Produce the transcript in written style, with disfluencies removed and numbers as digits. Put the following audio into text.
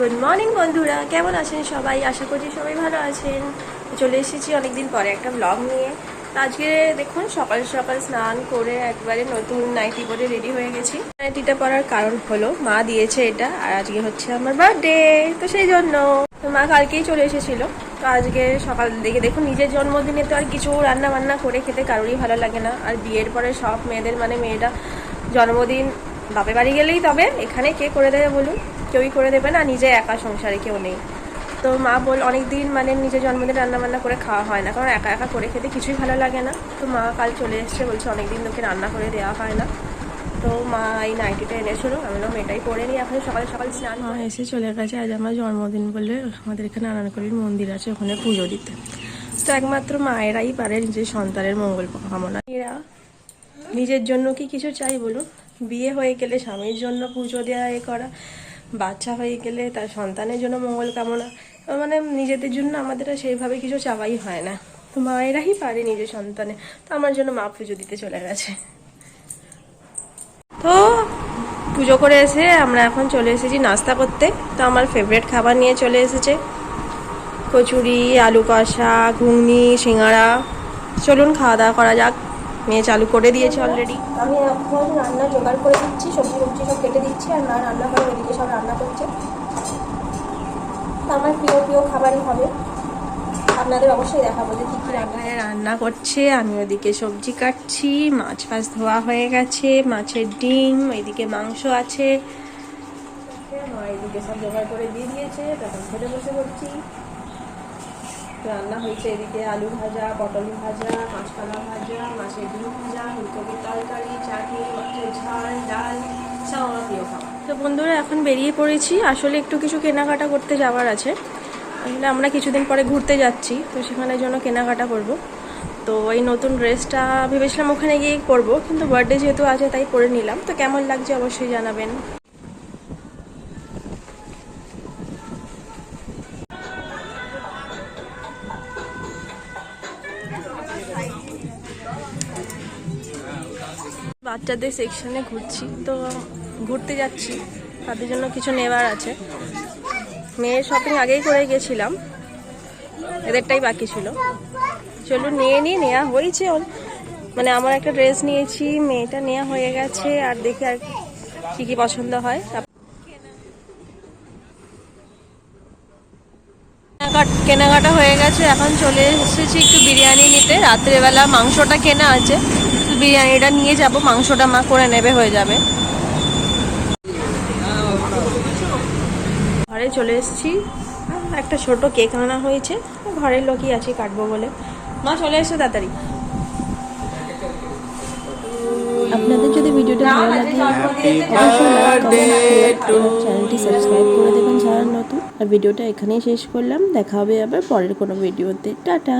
Good morning বন্ধুরা, কেমন আছেন সবাই? আশা করছি সবাই ভালো আছেন। চলে এসেছি অনেকদিন পরে একটা ব্লগ নিয়ে। আজকে দেখুন সকাল সকাল স্নান করে একবারে নতুন নাইটি পরে রেডি হয়ে গেছি। নাইটিটা পরার কারণ হলো মা দিয়েছে এটা, আর আজকে হচ্ছে আমার বার্থডে, তো সেই জন্য মা কালকেই চলে এসেছিল। তো আজকে সকাল দিকে দেখুন, নিজের জন্মদিনে তো আর কিছু রান্না বান্না করে খেতে কারোরই ভালো লাগে না। আর বিয়ের পরে সব মেয়েদের মেয়েটা জন্মদিন বাপের বাড়ি গেলেই তবে, এখানে কে করে দেবে বলুন? কেউই করে দেবে না, নিজে একা সংসারে কেউ নেই। তো মা অনেকদিন নিজের জন্মদিন রান্না বান্না করে খাওয়া হয় না, কারণ একা একা করে খেতে কিছুই ভালো লাগে না। তো মা কাল চলে এসছে, বলছে অনেকদিন তোকে রান্না করে দেওয়া হয় না। তো মা এই নাইটিটা এনেছিল, আমি বললাম এটাই পরে নিই। এখন সকাল সকাল স্নান এসে চলে গেছে। আজ আমার জন্মদিন বলে আমাদের এখানে নারায়ণকলির মন্দির আছে, ওখানে পুজো দিতে। তো একমাত্র মায়েরাই পারে নিজের সন্তানের মঙ্গল কামনা। এরা নিজের জন্য কি কিছু চাই বলুন? বিয়ে হয়ে গেলে স্বামীর জন্য পুজো দেওয়া, এ করা, বাচ্চা হয়ে গেলে তার সন্তানের জন্য মঙ্গল কামনা, নিজেদের জন্য আমাদের সেইভাবে কিছু চাওয়াই হয় না। তো মায়েরাই পারে নিজের সন্তানে। তো আমার জন্য মা পুজো দিতে চলে গেছে। তো পুজো করে এসে আমরা এখন চলে এসেছি নাস্তা করতে। তো আমার ফেভারিট খাবার নিয়ে চলে এসেছে কচুরি, আলু কষা, ঘুগনি, সিঙ্গাড়া। চলুন খাওয়া দাওয়া করা যাক। মেয়ে চালু করে দিয়েছে অলরেডি। আমি এখন রান্না জোগাড় করে দিচ্ছি, সবজি সব কেটে দিচ্ছি, আর মা রান্না করে এদিকে সব রান্না করছে। আমার প্রিয় প্রিয় খাবারই হবে, আপনাদের অবশ্যই দেখাবো যে কী কী রান্না করছে। আমি ওদিকে সবজি কাটছি, মাছ ফাছ ধোয়া হয়ে গেছে, মাছের ডিম, এইদিকে মাংস আছে, মা এদিকে সব জোগাড় করে দিয়ে দিয়েছে। তখন খেতে বসে করছি। রান্না হয়েছে এদিকে আলু ভাজা, পটল ভাজা, কাঁচকলা ভাজা, মাছের ডিম ভাজা, ফুলকপির তরকারি, চাটনি, মাছের ঝাল, ডাল, সব আমার প্রিয় খাবার। তো বন্ধুরা এখন বেরিয়ে পড়েছি, আসলে একটু কিছু কেনাকাটা করতে যাওয়ার আছে। আসলে আমরা কিছুদিন পরে ঘুরতে যাচ্ছি, তো সেখানের জন্য কেনাকাটা করব। তো এই নতুন ড্রেসটা ভেবেছিলাম ওখানে গিয়ে করবো, কিন্তু বার্থডে যেহেতু আছে তাই পরে নিলাম। তো কেমন লাগছে অবশ্যই জানাবেন। বাচ্চাদের সেকশনে ঘুরছি, তো ঘুরতে যাচ্ছি, তাদের জন্য কিছু নেওয়ার আছে। মেয়ের শপিং আগেই করে গেছিলাম, এদেরটাই বাকি ছিল। চলুন নেওয়া হয়েছে। আমার একটা ড্রেস নিয়েছি, মেয়েটা নেওয়া হয়ে গেছে, আর দেখি আর কি কি পছন্দ হয়। কেনাকাটা হয়ে গেছে, এখন চলে এসেছি একটু বিরিয়ানি নিতে। রাত্রেবেলা মাংসটা কেনা আছে, বিরিয়ানিটা নিয়ে যাব, মাংসটা মা করে নেবে, হয়ে যাবে। ঘরে চলে এসেছি, একটা ছোট কেক আনা হয়েছে, ঘরের লোকই আছে কাটবো বলে। মা চলে এসো তাড়াতাড়ি। আপনাদের যদি ভিডিওটা ভালো লাগে অবশ্যই চ্যানেলটি সাবস্ক্রাইব করে দেবেন যারা নতুন। আর ভিডিওটা এখানেই শেষ করলাম, দেখা হবে আবার পরের কোনো ভিডিওতে। টাটা।